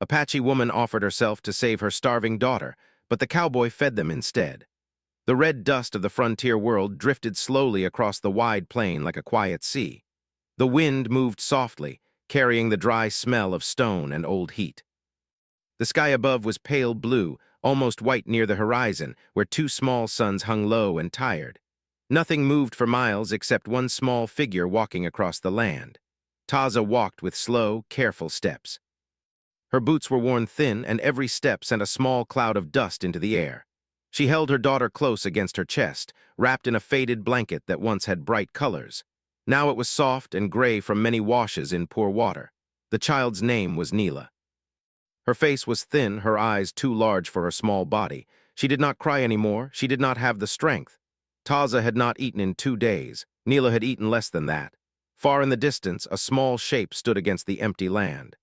Apache woman offered herself to save her starving daughter, but the cowboy fed them instead. The red dust of the frontier world drifted slowly across the wide plain like a quiet sea. The wind moved softly, carrying the dry smell of stone and old heat. The sky above was pale blue, almost white near the horizon, where two small suns hung low and tired. Nothing moved for miles except one small figure walking across the land. Taza walked with slow, careful steps. Her boots were worn thin, and every step sent a small cloud of dust into the air. She held her daughter close against her chest, wrapped in a faded blanket that once had bright colors. Now it was soft and gray from many washes in poor water. The child's name was Neela. Her face was thin, her eyes too large for her small body. She did not cry anymore, she did not have the strength. Taza had not eaten in 2 days. Neela had eaten less than that. Far in the distance, a small shape stood against the empty land.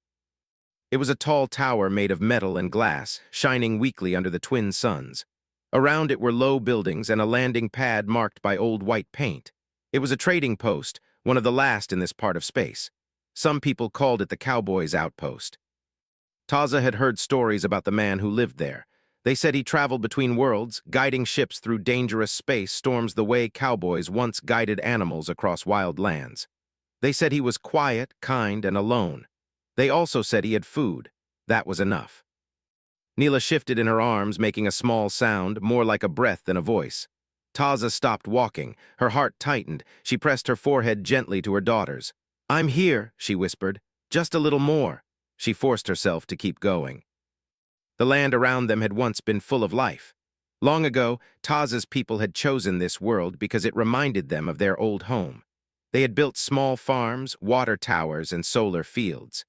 It was a tall tower made of metal and glass, shining weakly under the twin suns. Around it were low buildings and a landing pad marked by old white paint. It was a trading post, one of the last in this part of space. Some people called it the Cowboys' outpost. Taza had heard stories about the man who lived there. They said he traveled between worlds, guiding ships through dangerous space storms the way cowboys once guided animals across wild lands. They said he was quiet, kind, and alone. They also said he had food. That was enough. Neela shifted in her arms, making a small sound, more like a breath than a voice. Taza stopped walking. Her heart tightened. She pressed her forehead gently to her daughter's. "I'm here," she whispered. "Just a little more." She forced herself to keep going. The land around them had once been full of life. Long ago, Taza's people had chosen this world because it reminded them of their old home. They had built small farms, water towers, and solar fields.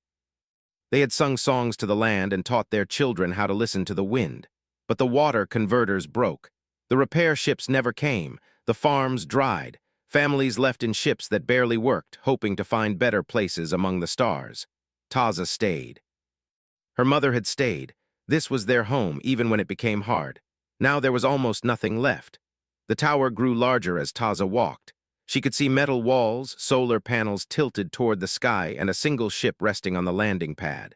They had sung songs to the land and taught their children how to listen to the wind. But the water converters broke. The repair ships never came. The farms dried. Families left in ships that barely worked, hoping to find better places among the stars. Taza stayed. Her mother had stayed. This was their home, even when it became hard. Now there was almost nothing left. The tower grew larger as Taza walked. She could see metal walls, solar panels tilted toward the sky, and a single ship resting on the landing pad.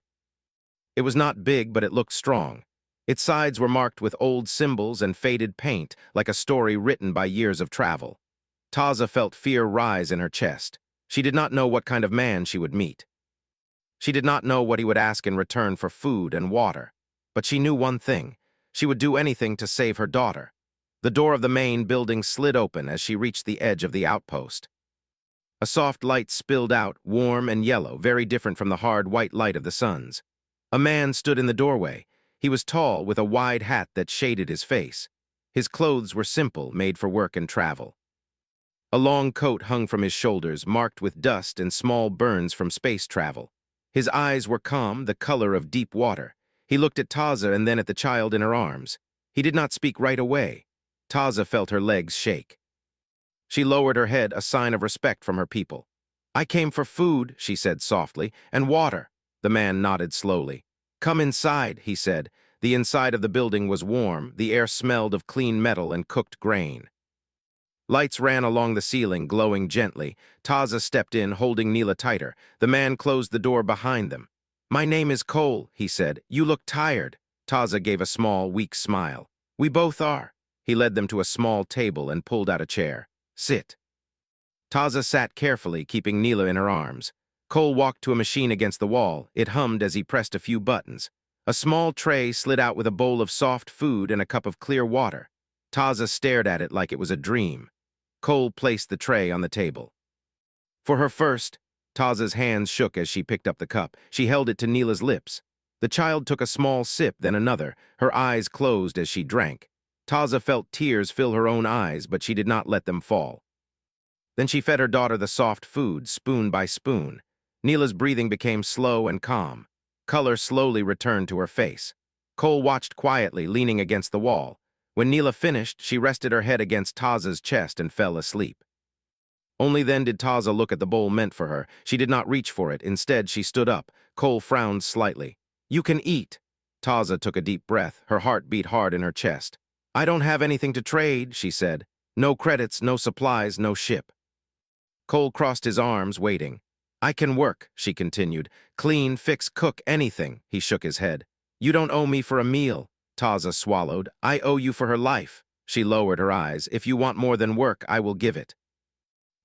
It was not big, but it looked strong. Its sides were marked with old symbols and faded paint, like a story written by years of travel. Taza felt fear rise in her chest. She did not know what kind of man she would meet. She did not know what he would ask in return for food and water. But she knew one thing. She would do anything to save her daughter. The door of the main building slid open as she reached the edge of the outpost. A soft light spilled out, warm and yellow, very different from the hard white light of the suns. A man stood in the doorway. He was tall, with a wide hat that shaded his face. His clothes were simple, made for work and travel. A long coat hung from his shoulders, marked with dust and small burns from space travel. His eyes were calm, the color of deep water. He looked at Taza and then at the child in her arms. He did not speak right away. Taza felt her legs shake. She lowered her head, a sign of respect from her people. "I came for food," she said softly, "and water." The man nodded slowly. "Come inside," he said. The inside of the building was warm. The air smelled of clean metal and cooked grain. Lights ran along the ceiling, glowing gently. Taza stepped in, holding Neela tighter. The man closed the door behind them. "My name is Cole," he said. "You look tired." Taza gave a small, weak smile. "We both are." He led them to a small table and pulled out a chair. "Sit." Taza sat carefully, keeping Neela in her arms. Cole walked to a machine against the wall. It hummed as he pressed a few buttons. A small tray slid out with a bowl of soft food and a cup of clear water. Taza stared at it like it was a dream. Cole placed the tray on the table. For her first, Taza's hands shook as she picked up the cup. She held it to Neela's lips. The child took a small sip, then another. Her eyes closed as she drank. Taza felt tears fill her own eyes, but she did not let them fall. Then she fed her daughter the soft food, spoon by spoon. Neela's breathing became slow and calm. Color slowly returned to her face. Cole watched quietly, leaning against the wall. When Neela finished, she rested her head against Taza's chest and fell asleep. Only then did Taza look at the bowl meant for her. She did not reach for it. Instead, she stood up. Cole frowned slightly. "You can eat." Taza took a deep breath. Her heart beat hard in her chest. "I don't have anything to trade," she said. "No credits, no supplies, no ship." Cole crossed his arms, waiting. I can work, she continued. Clean, fix, cook, anything. He shook his head. You don't owe me for a meal. Taza swallowed. I owe you for her life. She lowered her eyes. If you want more than work, I will give it.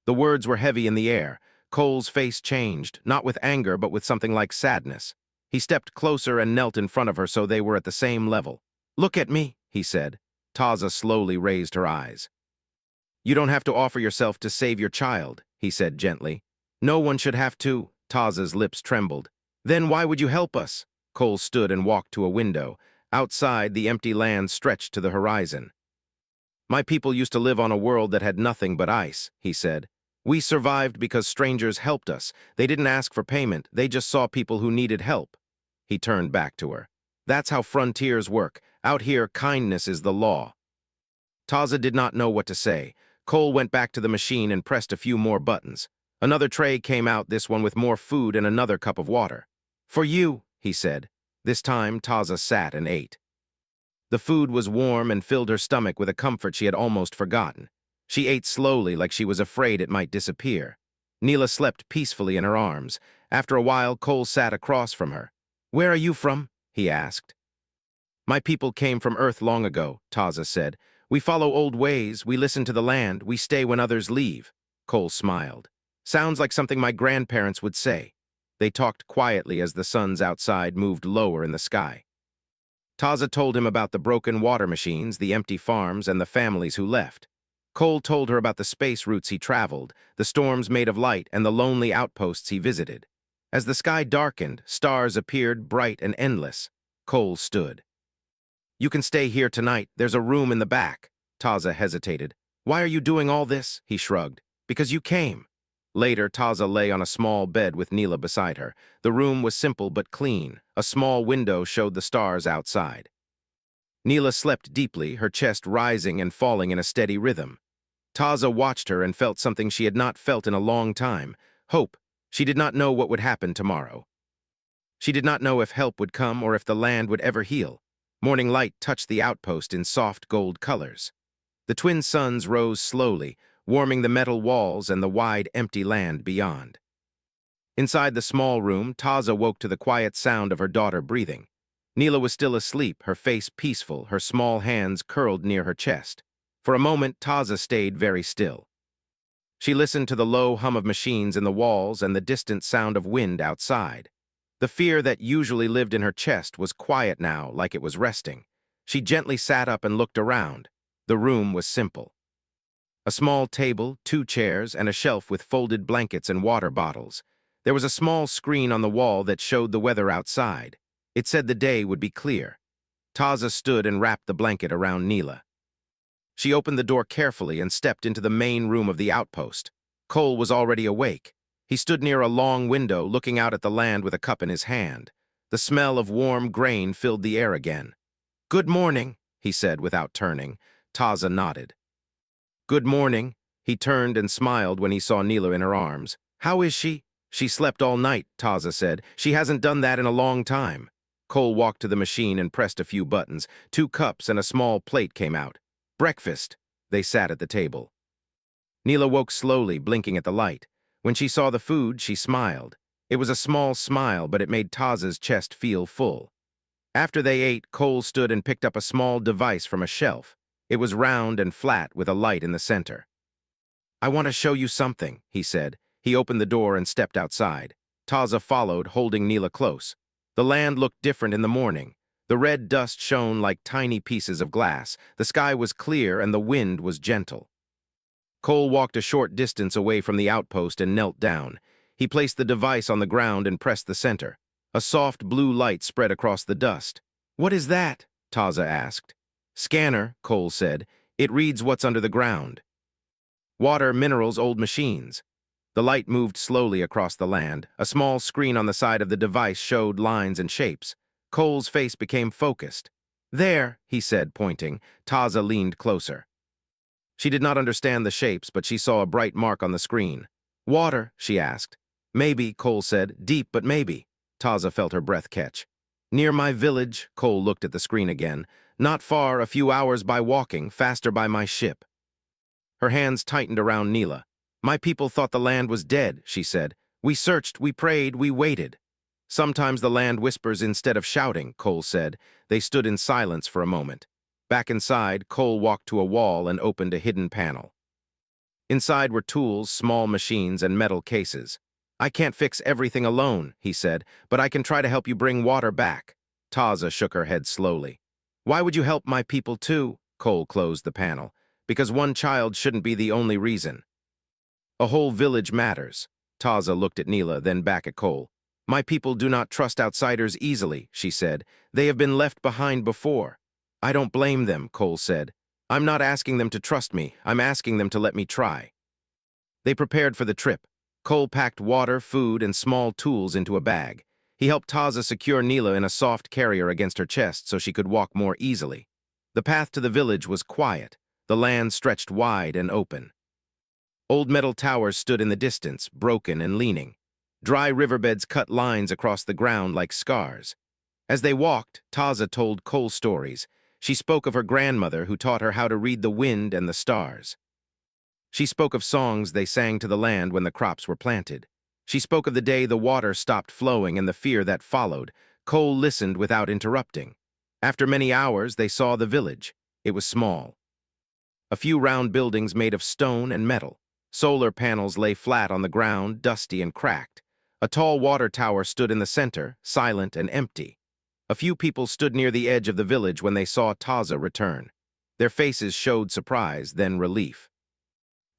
The words were heavy in the air. Cole's face changed, not with anger, but with something like sadness. He stepped closer and knelt in front of her so they were at the same level. Look at me, he said. Taza slowly raised her eyes. You don't have to offer yourself to save your child, he said gently. No one should have to. Taza's lips trembled. Then why would you help us? Cole stood and walked to a window. Outside, the empty land stretched to the horizon. My people used to live on a world that had nothing but ice, he said. We survived because strangers helped us. They didn't ask for payment, they just saw people who needed help. He turned back to her. That's how frontiers work. Out here, kindness is the law. Taza did not know what to say. Cole went back to the machine and pressed a few more buttons. Another tray came out, this one with more food and another cup of water. For you, he said. This time, Taza sat and ate. The food was warm and filled her stomach with a comfort she had almost forgotten. She ate slowly, like she was afraid it might disappear. Neela slept peacefully in her arms. After a while, Cole sat across from her. Where are you from? He asked. My people came from Earth long ago, Taza said. We follow old ways, we listen to the land, we stay when others leave. Cole smiled. Sounds like something my grandparents would say. They talked quietly as the suns outside moved lower in the sky. Taza told him about the broken water machines, the empty farms, and the families who left. Cole told her about the space routes he traveled, the storms made of light, and the lonely outposts he visited. As the sky darkened, stars appeared bright and endless. Cole stood. You can stay here tonight. There's a room in the back. Taza hesitated. Why are you doing all this? He shrugged. Because you came. Later, Taza lay on a small bed with Neela beside her. The room was simple but clean. A small window showed the stars outside. Neela slept deeply, her chest rising and falling in a steady rhythm. Taza watched her and felt something she had not felt in a long time. Hope. She did not know what would happen tomorrow. She did not know if help would come or if the land would ever heal. Morning light touched the outpost in soft gold colors. The twin suns rose slowly, warming the metal walls and the wide, empty land beyond. Inside the small room, Taza woke to the quiet sound of her daughter breathing. Neela was still asleep, her face peaceful, her small hands curled near her chest. For a moment, Taza stayed very still. She listened to the low hum of machines in the walls and the distant sound of wind outside. The fear that usually lived in her chest was quiet now, like it was resting. She gently sat up and looked around. The room was simple. A small table, 2 chairs, and a shelf with folded blankets and water bottles. There was a small screen on the wall that showed the weather outside. It said the day would be clear. Taza stood and wrapped the blanket around Neela. She opened the door carefully and stepped into the main room of the outpost. Cole was already awake. He stood near a long window, looking out at the land with a cup in his hand. The smell of warm grain filled the air again. Good morning, he said without turning. Taza nodded. Good morning. He turned and smiled when he saw Neela in her arms. How is she? She slept all night, Taza said. She hasn't done that in a long time. Cole walked to the machine and pressed a few buttons. 2 cups and a small plate came out. Breakfast. They sat at the table. Neela woke slowly, blinking at the light. When she saw the food, she smiled. It was a small smile, but it made Taza's chest feel full. After they ate, Cole stood and picked up a small device from a shelf. It was round and flat with a light in the center. I want to show you something, he said. He opened the door and stepped outside. Taza followed, holding Neela close. The land looked different in the morning. The red dust shone like tiny pieces of glass. The sky was clear and the wind was gentle. Cole walked a short distance away from the outpost and knelt down. He placed the device on the ground and pressed the center. A soft blue light spread across the dust. What is that? Taza asked. Scanner, Cole said. It reads what's under the ground. Water, minerals, old machines. The light moved slowly across the land. A small screen on the side of the device showed lines and shapes. Cole's face became focused. There, he said, pointing. Taza leaned closer. She did not understand the shapes, but she saw a bright mark on the screen. Water, she asked. Maybe, Cole said. Deep, but maybe. Taza felt her breath catch. Near my village, Cole looked at the screen again. Not far, a few hours by walking, faster by my ship. Her hands tightened around Neela. My people thought the land was dead, she said. We searched, we prayed, we waited. Sometimes the land whispers instead of shouting, Cole said. They stood in silence for a moment. Back inside, Cole walked to a wall and opened a hidden panel. Inside were tools, small machines, and metal cases. I can't fix everything alone, he said, but I can try to help you bring water back. Taza shook her head slowly. Why would you help my people too? Cole closed the panel. Because one child shouldn't be the only reason. A whole village matters. Taza looked at Neela, then back at Cole. My people do not trust outsiders easily, she said. They have been left behind before. I don't blame them, Cole said. I'm not asking them to trust me. I'm asking them to let me try. They prepared for the trip. Cole packed water, food, and small tools into a bag. He helped Taza secure Neela in a soft carrier against her chest so she could walk more easily. The path to the village was quiet. The land stretched wide and open. Old metal towers stood in the distance, broken and leaning. Dry riverbeds cut lines across the ground like scars. As they walked, Taza told Cole stories. She spoke of her grandmother who taught her how to read the wind and the stars. She spoke of songs they sang to the land when the crops were planted. She spoke of the day the water stopped flowing and the fear that followed. Cole listened without interrupting. After many hours, they saw the village. It was small. A few round buildings made of stone and metal. Solar panels lay flat on the ground, dusty and cracked. A tall water tower stood in the center, silent and empty. A few people stood near the edge of the village when they saw Taza return. Their faces showed surprise, then relief.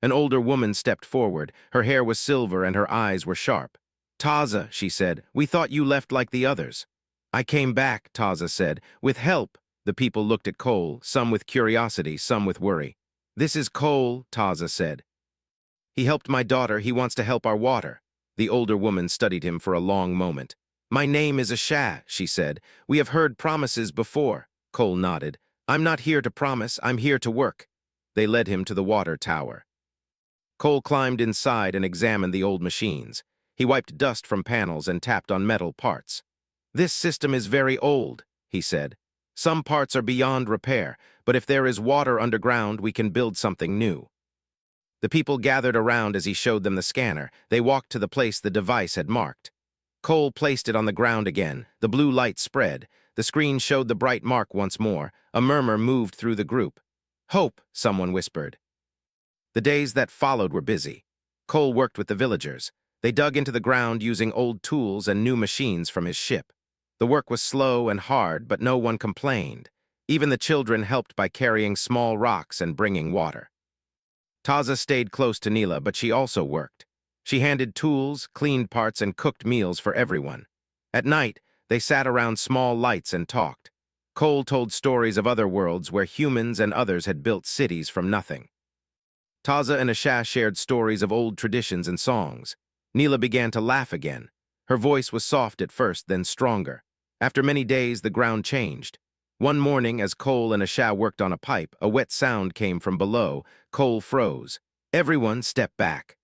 An older woman stepped forward. Her hair was silver and her eyes were sharp. Taza, she said, we thought you left like the others. I came back, Taza said, with help. The people looked at Cole, some with curiosity, some with worry. This is Cole, Taza said. He helped my daughter. He wants to help our water. The older woman studied him for a long moment. My name is Asha, she said. We have heard promises before. Cole nodded. I'm not here to promise. I'm here to work. They led him to the water tower. Cole climbed inside and examined the old machines. He wiped dust from panels and tapped on metal parts. This system is very old, he said. Some parts are beyond repair, but if there is water underground, we can build something new. The people gathered around as he showed them the scanner. They walked to the place the device had marked. Cole placed it on the ground again. The blue light spread. The screen showed the bright mark once more. A murmur moved through the group. Hope, someone whispered. The days that followed were busy. Cole worked with the villagers. They dug into the ground using old tools and new machines from his ship. The work was slow and hard, but no one complained. Even the children helped by carrying small rocks and bringing water. Taza stayed close to Neela, but she also worked. She handed tools, cleaned parts, and cooked meals for everyone. At night, they sat around small lights and talked. Cole told stories of other worlds where humans and others had built cities from nothing. Taza and Asha shared stories of old traditions and songs. Neela began to laugh again. Her voice was soft at first, then stronger. After many days, the ground changed. One morning, as Cole and Asha worked on a pipe, a wet sound came from below. Cole froze. Everyone stepped back.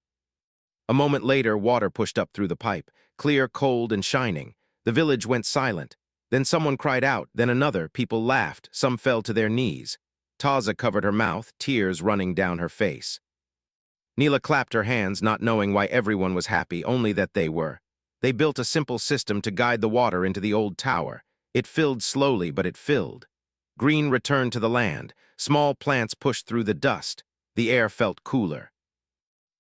A moment later, water pushed up through the pipe, clear, cold, and shining. The village went silent. Then someone cried out, then another. People laughed. Some fell to their knees. Taza covered her mouth, tears running down her face. Neela clapped her hands, not knowing why everyone was happy, only that they were. They built a simple system to guide the water into the old tower. It filled slowly, but it filled. Green returned to the land. Small plants pushed through the dust. The air felt cooler.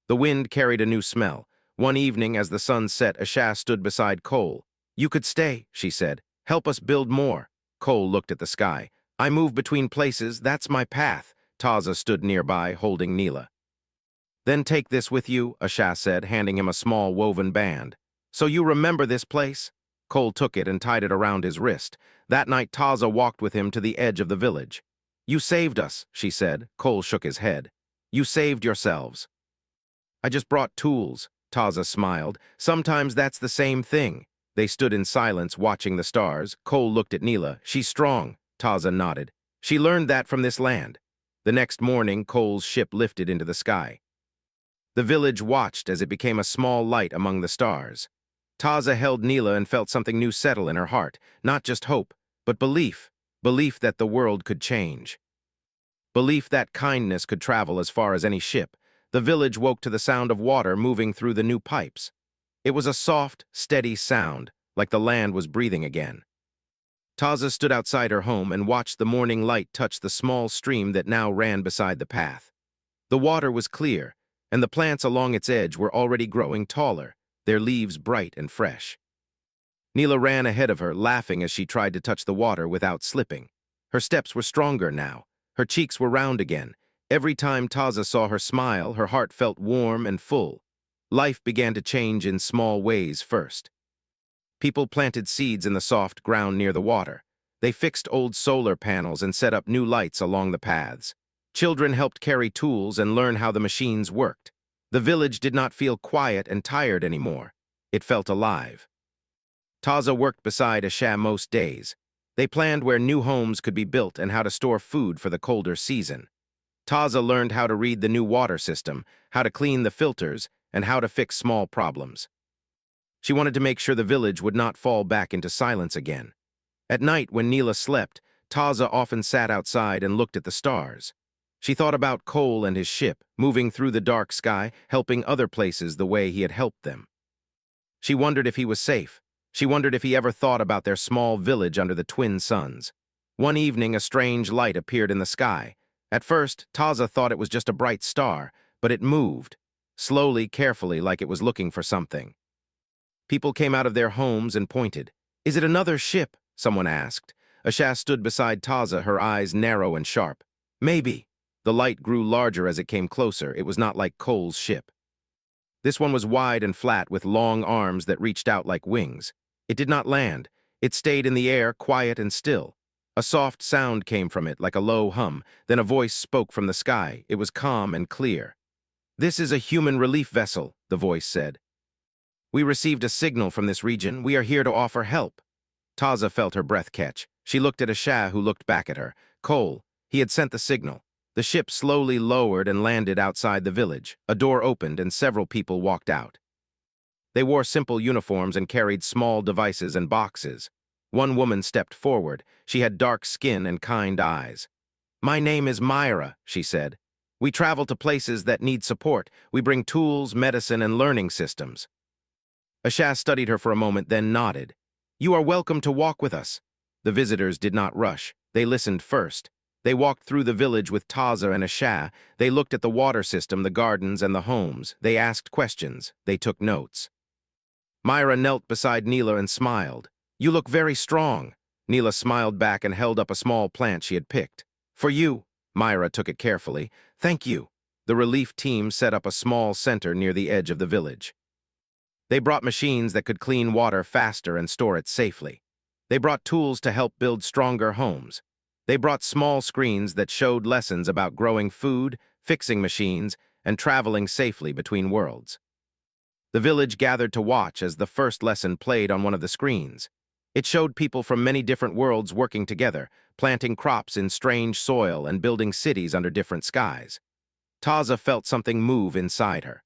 The wind carried a new smell. One evening, as the sun set, Asha stood beside Cole. You could stay, she said. Help us build more. Cole looked at the sky. I move between places. That's my path. Taza stood nearby, holding Neela. Then take this with you, Asha said, handing him a small woven band. So you remember this place? Cole took it and tied it around his wrist. That night, Taza walked with him to the edge of the village. You saved us, she said. Cole shook his head. You saved yourselves. I just brought tools, Taza smiled. Sometimes that's the same thing. They stood in silence, watching the stars. Cole looked at Neela. She's strong, Taza nodded. She learned that from this land. The next morning, Cole's ship lifted into the sky. The village watched as it became a small light among the stars. Taza held Neela and felt something new settle in her heart. Not just hope, but belief. Belief that the world could change. Belief that kindness could travel as far as any ship. The village woke to the sound of water moving through the new pipes. It was a soft, steady sound, like the land was breathing again. Taza stood outside her home and watched the morning light touch the small stream that now ran beside the path. The water was clear, and the plants along its edge were already growing taller, their leaves bright and fresh. Neela ran ahead of her, laughing as she tried to touch the water without slipping. Her steps were stronger now. Her cheeks were round again. Every time Taza saw her smile, her heart felt warm and full. Life began to change in small ways first. People planted seeds in the soft ground near the water. They fixed old solar panels and set up new lights along the paths. Children helped carry tools and learn how the machines worked. The village did not feel quiet and tired anymore. It felt alive. Taza worked beside Asha most days. They planned where new homes could be built and how to store food for the colder season. Taza learned how to read the new water system, how to clean the filters, and how to fix small problems. She wanted to make sure the village would not fall back into silence again. At night, when Neela slept, Taza often sat outside and looked at the stars. She thought about Cole and his ship, moving through the dark sky, helping other places the way he had helped them. She wondered if he was safe. She wondered if he ever thought about their small village under the twin suns. One evening, a strange light appeared in the sky. At first, Taza thought it was just a bright star, but it moved, slowly, carefully, like it was looking for something. People came out of their homes and pointed. "Is it another ship?" someone asked. Asha stood beside Taza, her eyes narrow and sharp. "Maybe." The light grew larger as it came closer. It was not like Cole's ship. This one was wide and flat with long arms that reached out like wings. It did not land. It stayed in the air, quiet and still. A soft sound came from it, like a low hum. Then a voice spoke from the sky. It was calm and clear. "This is a human relief vessel," the voice said. "We received a signal from this region. We are here to offer help." Taza felt her breath catch. She looked at Asha, who looked back at her. Cole, he had sent the signal. The ship slowly lowered and landed outside the village. A door opened and several people walked out. They wore simple uniforms and carried small devices and boxes. One woman stepped forward. She had dark skin and kind eyes. "My name is Myra," she said. "We travel to places that need support. We bring tools, medicine, and learning systems." Asha studied her for a moment, then nodded. "You are welcome to walk with us." The visitors did not rush. They listened first. They walked through the village with Taza and Asha. They looked at the water system, the gardens, and the homes. They asked questions. They took notes. Myra knelt beside Neela and smiled. "You look very strong." Neela smiled back and held up a small plant she had picked. "For you." Myra took it carefully. "Thank you." The relief team set up a small center near the edge of the village. They brought machines that could clean water faster and store it safely. They brought tools to help build stronger homes. They brought small screens that showed lessons about growing food, fixing machines, and traveling safely between worlds. The village gathered to watch as the first lesson played on one of the screens. It showed people from many different worlds working together, planting crops in strange soil and building cities under different skies. Taza felt something move inside her.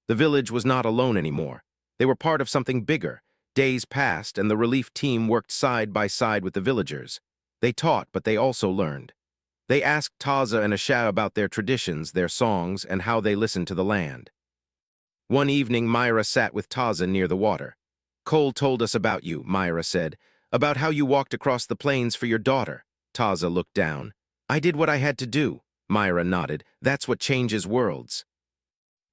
The village was not alone anymore. They were part of something bigger. Days passed, and the relief team worked side by side with the villagers. They taught, but they also learned. They asked Taza and Asha about their traditions, their songs, and how they listened to the land. One evening, Myra sat with Taza near the water. "Cole told us about you," Myra said, "about how you walked across the plains for your daughter." Taza looked down. "I did what I had to do." Myra nodded. "That's what changes worlds."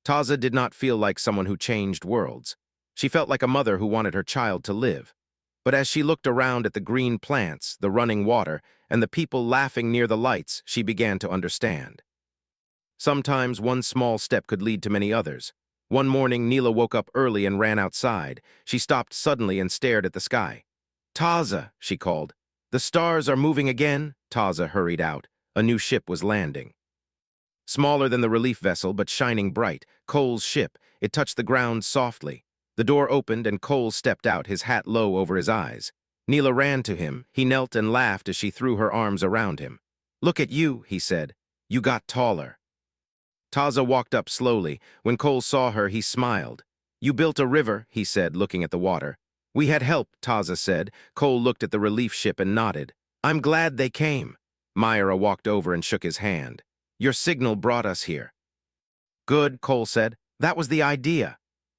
Taza did not feel like someone who changed worlds. She felt like a mother who wanted her child to live. But as she looked around at the green plants, the running water, and the people laughing near the lights, she began to understand. Sometimes one small step could lead to many others. One morning, Neela woke up early and ran outside. She stopped suddenly and stared at the sky. "Taza," she called. "The stars are moving again." Taza hurried out. A new ship was landing. Smaller than the relief vessel, but shining bright, Cole's ship. It touched the ground softly. The door opened and Cole stepped out, his hat low over his eyes. Neela ran to him. He knelt and laughed as she threw her arms around him. "Look at you," he said. "You got taller." Taza walked up slowly. When Cole saw her, he smiled. "You built a river," he said, looking at the water. "We had help," Taza said. Cole looked at the relief ship and nodded. "I'm glad they came." Myra walked over and shook his hand. "Your signal brought us here." "Good," Cole said. "That was the idea."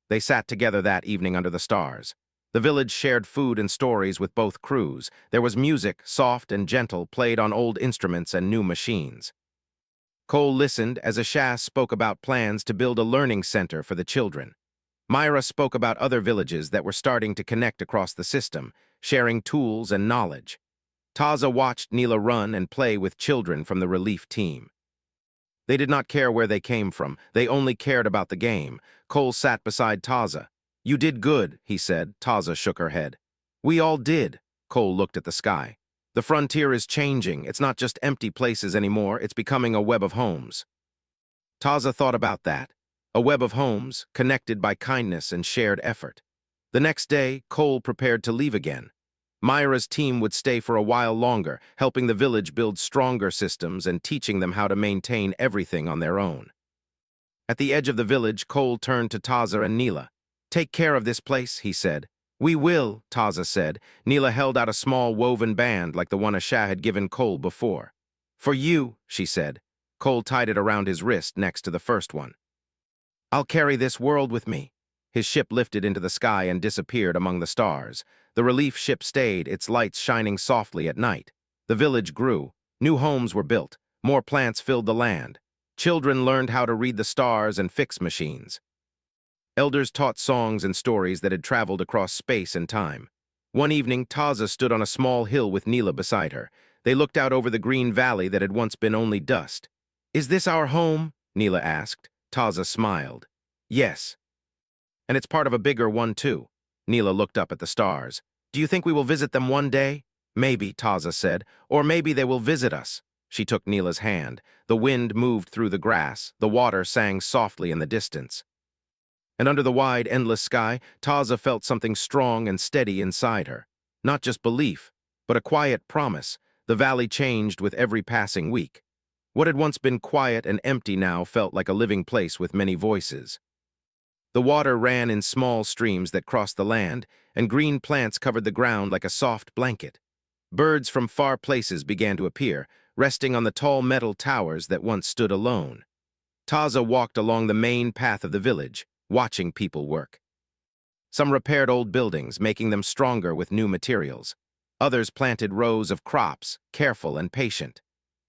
They sat together that evening under the stars. The village shared food and stories with both crews. There was music, soft and gentle, played on old instruments and new machines. Cole listened as Ashash spoke about plans to build a learning center for the children. Myra spoke about other villages that were starting to connect across the system, sharing tools and knowledge. Taza watched Neela run and play with children from the relief team. They did not care where they came from. They only cared about the game. Cole sat beside Taza. "You did good," he said. Taza shook her head. "We all did." Cole looked at the sky. "The frontier is changing. It's not just empty places anymore. It's becoming a web of homes." Taza thought about that. A web of homes, connected by kindness and shared effort. The next day, Cole prepared to leave again. Myra's team would stay for a while longer, helping the village build stronger systems and teaching them how to maintain everything on their own. At the edge of the village, Cole turned to Taza and Neela. "Take care of this place," he said. "We will," Taza said. Neela held out a small woven band like the one Ashash had given Cole before. "For you," she said. Cole tied it around his wrist next to the first one. "I'll carry this world with me." His ship lifted into the sky and disappeared among the stars. The relief ship stayed, its lights shining softly at night. The village grew. New homes were built. More plants filled the land. Children learned how to read the stars and fix machines. Elders taught songs and stories that had traveled across space and time. One evening, Taza stood on a small hill with Neela beside her. They looked out over the green valley that had once been only dust. "Is this our home?" Neela asked. Taza smiled. "Yes. And it's part of a bigger one, too." Neela looked up at the stars. "Do you think we will visit them one day?" "Maybe," Taza said. "Or maybe they will visit us." She took Neela's hand. The wind moved through the grass. The water sang softly in the distance. And under the wide, endless sky, Taza felt something strong and steady inside her. Not just belief, but a quiet promise. The valley changed with every passing week. What had once been quiet and empty now felt like a living place with many voices. The water ran in small streams that crossed the land, and green plants covered the ground like a soft blanket. Birds from far places began to appear, resting on the tall metal towers that once stood alone. Taza walked along the main path of the village, watching people work. Some repaired old buildings, making them stronger with new materials. Others planted rows of crops, careful and patient.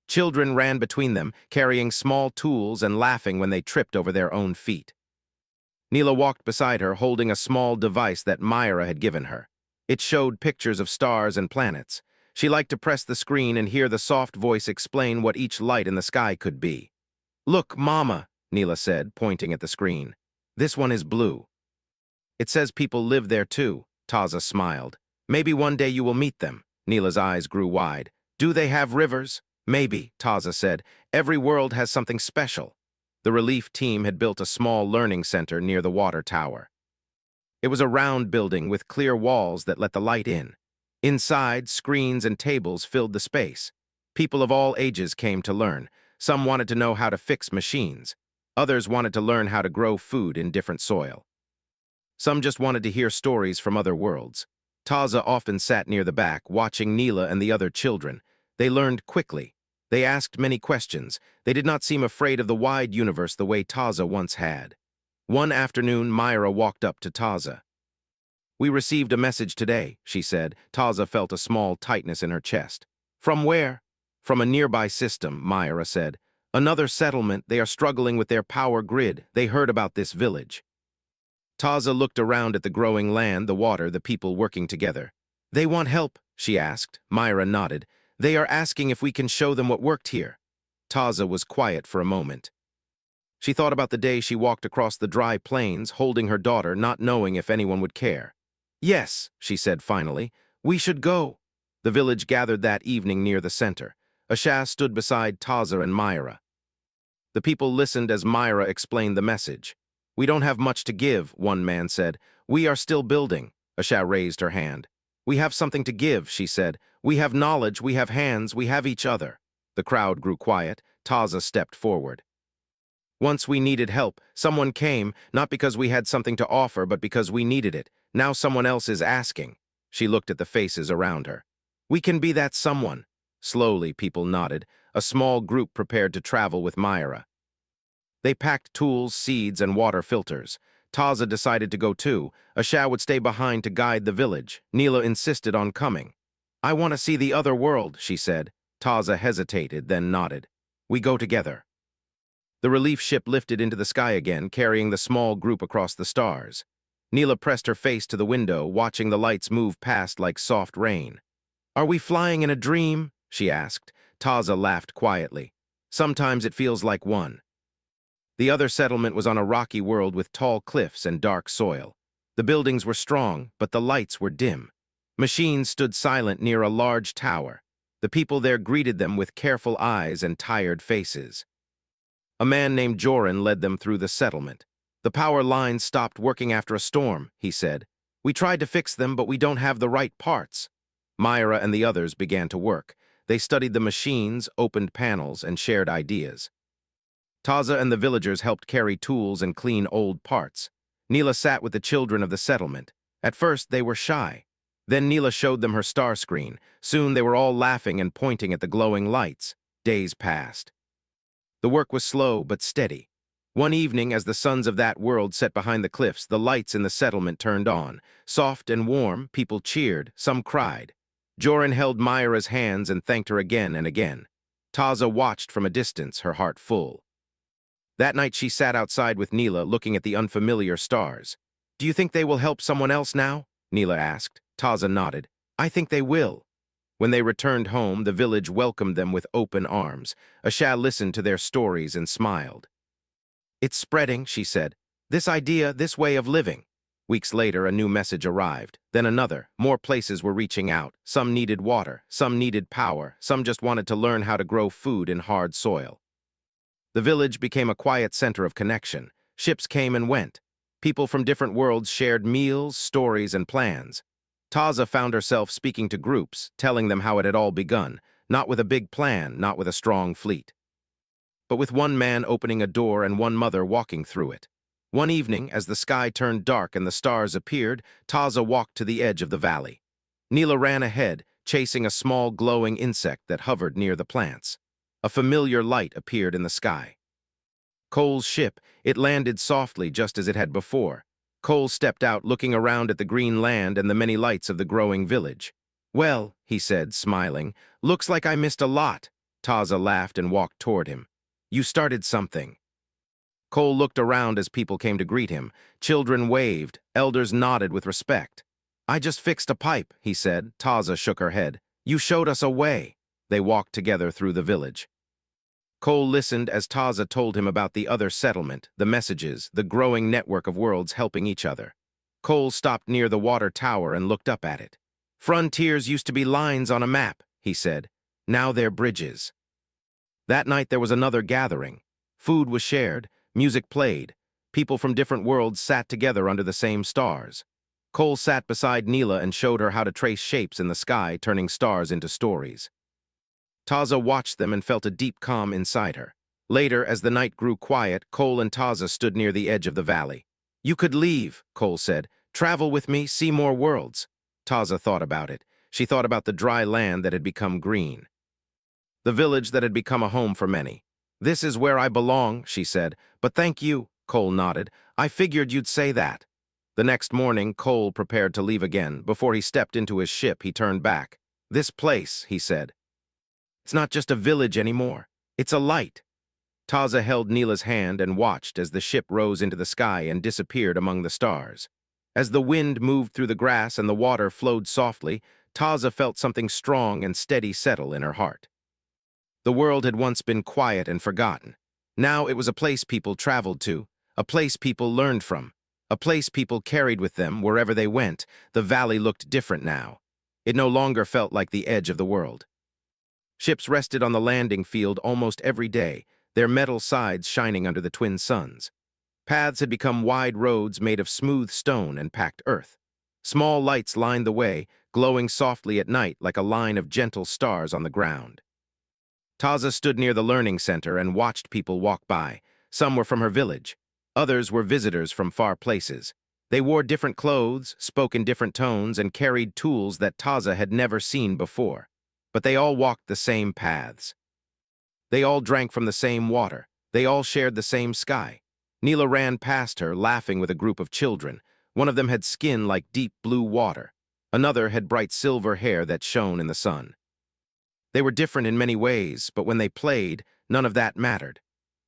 Children ran between them, carrying small tools and laughing when they tripped over their own feet. Neela walked beside her, holding a small device that Myra had given her. It showed pictures of stars and planets. She liked to press the screen and hear the soft voice explain what each light in the sky could be. "Look, Mama," Neela said, pointing at the screen. "This one is blue." "It says people live there too," Taza smiled. "Maybe one day you will meet them." Neela's eyes grew wide. "Do they have rivers?" "Maybe," Taza said. "Every world has something special." The relief team had built a small learning center near the water tower. It was a round building with clear walls that let the light in. Inside, screens and tables filled the space. People of all ages came to learn. Some wanted to know how to fix machines. Others wanted to learn how to grow food in different soil. Some just wanted to hear stories from other worlds. Taza often sat near the back, watching Neela and the other children. They learned quickly. They asked many questions. They did not seem afraid of the wide universe the way Taza once had. One afternoon, Myra walked up to Taza. "We received a message today," she said. Taza felt a small tightness in her chest. "From where?" "From a nearby system," Myra said. "Another settlement. They are struggling with their power grid. They heard about this village." Taza looked around at the growing land, the water, the people working together. "They want help?" she asked. Myra nodded. "They are asking if we can show them what worked here." Taza was quiet for a moment. She thought about the day she walked across the dry plains, holding her daughter, not knowing if anyone would care. "Yes," she said finally, "we should go." The village gathered that evening near the center. Ashash stood beside Taza and Myra. The people listened as Myra explained the message. "We don't have much to give," one man said. "We are still building." Ashash raised her hand. "We have something to give," she said. "We have knowledge, we have hands, we have each other." The crowd grew quiet. Taza stepped forward. "Once we needed help. Someone came, not because we had something to offer, but because we needed it. Now someone else is asking." She looked at the faces around her. "We can be that someone." Slowly, people nodded. A small group prepared to travel with Myra. They packed tools, seeds, and water filters. Taza decided to go too. Asha would stay behind to guide the village. Neela insisted on coming. "I want to see the other world," she said. Taza hesitated, then nodded. "We go together." The relief ship lifted into the sky again, carrying the small group across the stars. Neela pressed her face to the window, watching the lights move past like soft rain. "Are we flying in a dream?" she asked. Taza laughed quietly. "Sometimes it feels like one." The other settlement was on a rocky world with tall cliffs and dark soil. The buildings were strong, but the lights were dim. Machines stood silent near a large tower. The people there greeted them with careful eyes and tired faces. A man named Joran led them through the settlement. "The power lines stopped working after a storm," he said. "We tried to fix them, but we don't have the right parts." Myra and the others began to work. They studied the machines, opened panels, and shared ideas. Taza and the villagers helped carry tools and clean old parts. Neela sat with the children of the settlement. At first, they were shy. Then Neela showed them her star screen. Soon they were all laughing and pointing at the glowing lights. Days passed. The work was slow but steady. One evening, as the suns of that world set behind the cliffs, the lights in the settlement turned on. Soft and warm, people cheered, some cried. Joran held Myra's hands and thanked her again and again. Taza watched from a distance, her heart full. That night she sat outside with Neela, looking at the unfamiliar stars. "Do you think they will help someone else now?" Neela asked. Taza nodded. "I think they will." When they returned home, the village welcomed them with open arms. Asha listened to their stories and smiled. "It's spreading," she said. "This idea, this way of living." Weeks later, a new message arrived. Then another. More places were reaching out. Some needed water, some needed power, some just wanted to learn how to grow food in hard soil. The village became a quiet center of connection. Ships came and went. People from different worlds shared meals, stories, and plans. Taza found herself speaking to groups, telling them how it had all begun, not with a big plan, not with a strong fleet, but with one man opening a door and one mother walking through it. One evening, as the sky turned dark and the stars appeared, Taza walked to the edge of the valley. Neela ran ahead, chasing a small glowing insect that hovered near the plants. A familiar light appeared in the sky. Cole's ship. It landed softly just as it had before. Cole stepped out, looking around at the green land and the many lights of the growing village. "Well," he said, smiling, "looks like I missed a lot." Taza laughed and walked toward him. "You started something." Cole looked around as people came to greet him. Children waved, elders nodded with respect. "I just fixed a pipe," he said. Taza shook her head. "You showed us a way." They walked together through the village. Cole listened as Taza told him about the other settlement, the messages, the growing network of worlds helping each other. Cole stopped near the water tower and looked up at it. "Frontiers used to be lines on a map," he said. "Now they're bridges." That night there was another gathering. Food was shared, music played. People from different worlds sat together under the same stars. Cole sat beside Neela and showed her how to trace shapes in the sky, turning stars into stories. Taza watched them and felt a deep calm inside her. Later, as the night grew quiet, Cole and Taza stood near the edge of the valley. "You could leave," Cole said. "Travel with me, see more worlds." Taza thought about it. She thought about the dry land that had become green. The village that had become a home for many. "This is where I belong," she said. "But thank you," Cole nodded. "I figured you'd say that." The next morning, Cole prepared to leave again. Before he stepped into his ship, he turned back. "This place," he said. "It's not just a village anymore. It's a light." Taza held Neela's hand and watched as the ship rose into the sky and disappeared among the stars. As the wind moved through the grass and the water flowed softly, Taza felt something strong and steady settle in her heart. The world had once been quiet and forgotten. Now it was a place people traveled to, a place people learned from, a place people carried with them wherever they went. The valley looked different now. It no longer felt like the edge of the world. Ships rested on the landing field almost every day, their metal sides shining under the twin suns. Paths had become wide roads made of smooth stone and packed earth. Small lights lined the way, glowing softly at night like a line of gentle stars on the ground. Taza stood near the learning center and watched people walk by. Some were from her village. Others were visitors from far places. They wore different clothes, spoke in different tones, and carried tools that Taza had never seen before. But they all walked the same paths. They all drank from the same water. They all shared the same sky. Neela ran past her, laughing with a group of children. One of them had skin like deep blue water. Another had bright silver hair that shone in the sun. They were different in many ways, but when they played, none of that mattered.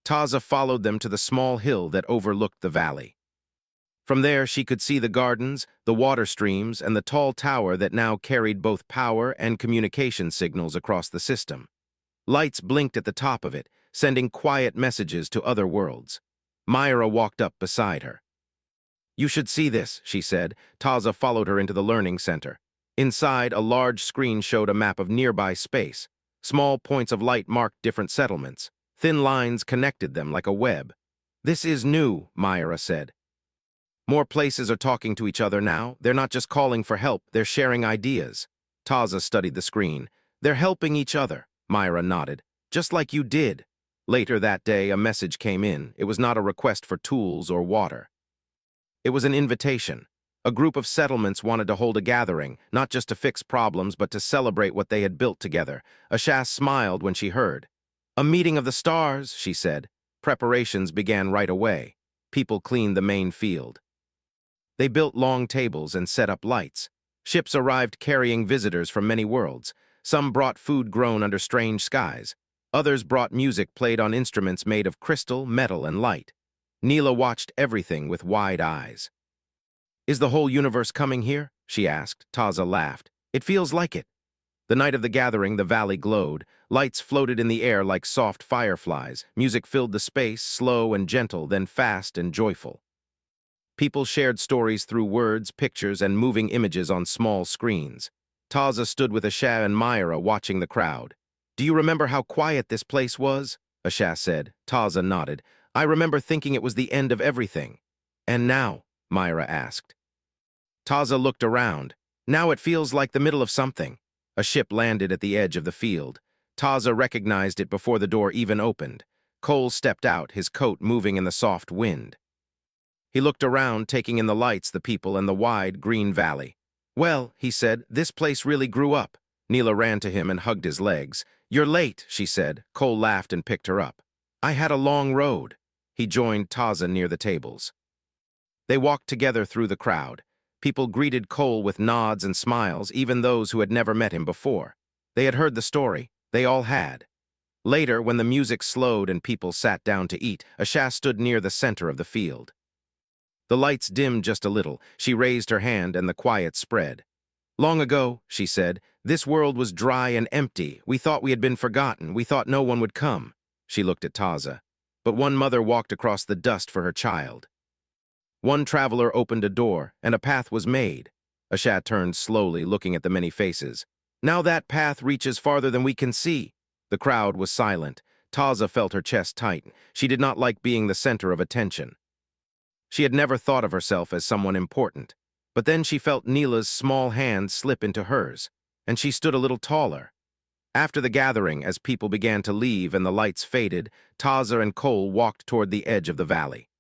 Taza followed them to the small hill that overlooked the valley. From there, she could see the gardens, the water streams, and the tall tower that now carried both power and communication signals across the system. Lights blinked at the top of it, sending quiet messages to other worlds. Myra walked up beside her. "You should see this," she said. Taza followed her into the learning center. Inside, a large screen showed a map of nearby space. Small points of light marked different settlements. Thin lines connected them like a web. "This is new," Myra said. "More places are talking to each other now. They're not just calling for help, they're sharing ideas." Taza studied the screen. "They're helping each other," Myra nodded. "Just like you did." Later that day, a message came in. It was not a request for tools or water. It was an invitation. A group of settlements wanted to hold a gathering, not just to fix problems, but to celebrate what they had built together. Ashas smiled when she heard. "A meeting of the stars," she said. Preparations began right away. People cleaned the main field. They built long tables and set up lights. Ships arrived carrying visitors from many worlds. Some brought food grown under strange skies. Others brought music played on instruments made of crystal, metal, and light. Neela watched everything with wide eyes. "Is the whole universe coming here?" she asked. Taza laughed. "It feels like it." The night of the gathering, the valley glowed. Lights floated in the air like soft fireflies. Music filled the space, slow and gentle, then fast and joyful. People shared stories through words, pictures, and moving images on small screens. Taza stood with Asha and Myra watching the crowd. "Do you remember how quiet this place was?" Asha said. Taza nodded. "I remember thinking it was the end of everything." "And now?" Myra asked. Taza looked around. "Now it feels like the middle of something." A ship landed at the edge of the field. Taza recognized it before the door even opened. Cole stepped out, his coat moving in the soft wind. He looked around, taking in the lights, the people, and the wide, green valley. "Well," he said, "this place really grew up." Neela ran to him and hugged his legs. "You're late," she said. Cole laughed and picked her up. "I had a long road." He joined Taza near the tables. They walked together through the crowd. People greeted Cole with nods and smiles, even those who had never met him before. They had heard the story. They all had. Later, when the music slowed and people sat down to eat, Asha stood near the center of the field. The lights dimmed just a little. She raised her hand and the quiet spread. "Long ago," she said, "this world was dry and empty. We thought we had been forgotten. We thought no one would come." She looked at Taza. But one mother walked across the dust for her child. One traveler opened a door, and a path was made. Asha turned slowly, looking at the many faces. "Now that path reaches farther than we can see." The crowd was silent. Taza felt her chest tighten. She did not like being the center of attention. She had never thought of herself as someone important. But then she felt Neela's small hand slip into hers, and she stood a little taller. After the gathering, as people began to leave and the lights faded, Taza and Cole walked toward the edge of the valley.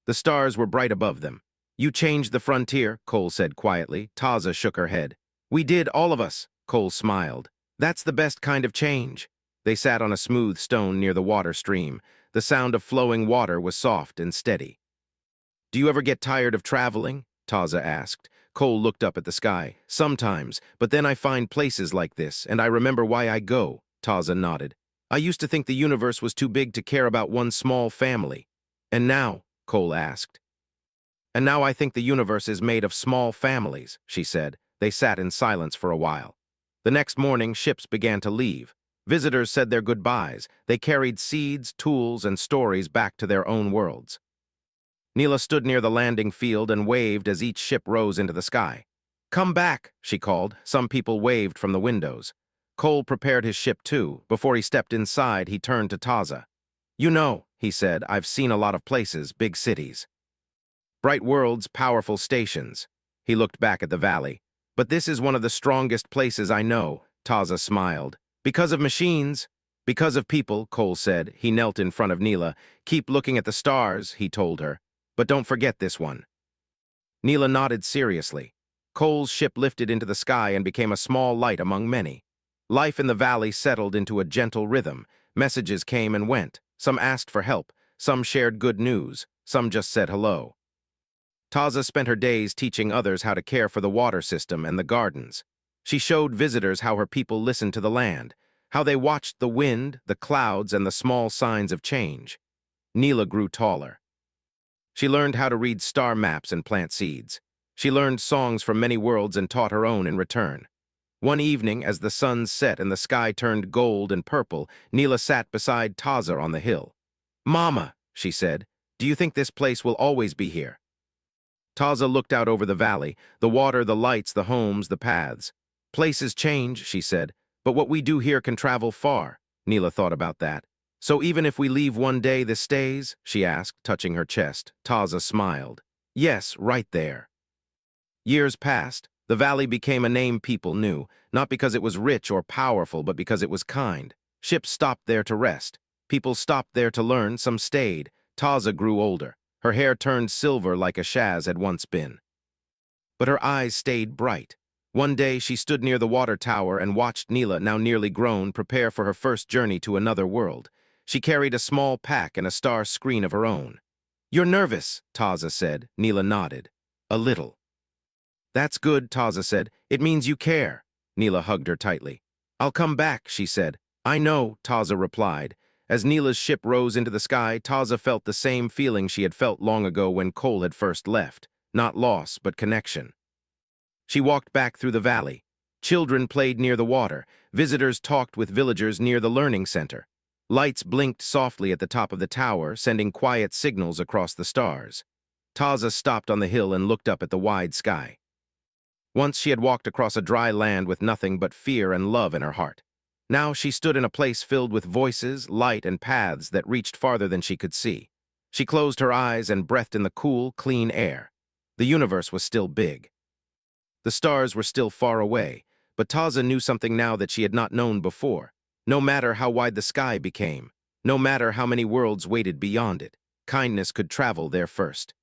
The stars were bright above them. "You changed the frontier," Cole said quietly. Taza shook her head. "We did, all of us," Cole smiled. "That's the best kind of change." They sat on a smooth stone near the water stream. The sound of flowing water was soft and steady. "Do you ever get tired of traveling?" Taza asked. Cole looked up at the sky. "Sometimes, but then I find places like this, and I remember why I go." Taza nodded. "I used to think the universe was too big to care about one small family. And now?" Cole asked. "And now I think the universe is made of small families," she said. They sat in silence for a while. The next morning, ships began to leave. Visitors said their goodbyes. They carried seeds, tools, and stories back to their own worlds. Neela stood near the landing field and waved as each ship rose into the sky. "Come back," she called. Some people waved from the windows. Cole prepared his ship too. Before he stepped inside, he turned to Taza. "You know," he said, "I've seen a lot of places, big cities. Bright worlds, powerful stations." He looked back at the valley. "But this is one of the strongest places I know." Taza smiled. "Because of machines." "Because of people," Cole said. He knelt in front of Neela. "Keep looking at the stars," he told her. "But don't forget this one." Neela nodded seriously. Cole's ship lifted into the sky and became a small light among many. Life in the valley settled into a gentle rhythm. Messages came and went. Some asked for help. Some shared good news. Some just said hello. Taza spent her days teaching others how to care for the water system and the gardens. She showed visitors how her people listened to the land, how they watched the wind, the clouds, and the small signs of change. Neela grew taller. She learned how to read star maps and plant seeds. She learned songs from many worlds and taught her own in return. One evening, as the sun set and the sky turned gold and purple, Neela sat beside Taza on the hill. "Mama," she said, "do you think this place will always be here?" Taza looked out over the valley, the water, the lights, the homes, the paths. "Places change," she said, "but what we do here can travel far." Neela thought about that. "So even if we leave one day, this stays?" she asked, touching her chest. Taza smiled. "Yes, right there." Years passed. The valley became a name people knew, not because it was rich or powerful, but because it was kind. Ships stopped there to rest. People stopped there to learn, some stayed. Taza grew older. Her hair turned silver like a Shaz had once been. But her eyes stayed bright. One day she stood near the water tower and watched Neela, now nearly grown, prepare for her first journey to another world. She carried a small pack and a star screen of her own. "You're nervous," Taza said. Neela nodded. "A little." "That's good," Taza said. "It means you care." Neela hugged her tightly. "I'll come back," she said. "I know," Taza replied. As Neela's ship rose into the sky, Taza felt the same feeling she had felt long ago when Cole had first left. Not loss, but connection. She walked back through the valley. Children played near the water. Visitors talked with villagers near the learning center. Lights blinked softly at the top of the tower, sending quiet signals across the stars. Taza stopped on the hill and looked up at the wide sky. Once she had walked across a dry land with nothing but fear and love in her heart. Now she stood in a place filled with voices, light, and paths that reached farther than she could see. She closed her eyes and breathed in the cool, clean air. The universe was still big. The stars were still far away, but Taza knew something now that she had not known before. No matter how wide the sky became, no matter how many worlds waited beyond it, kindness could travel there first.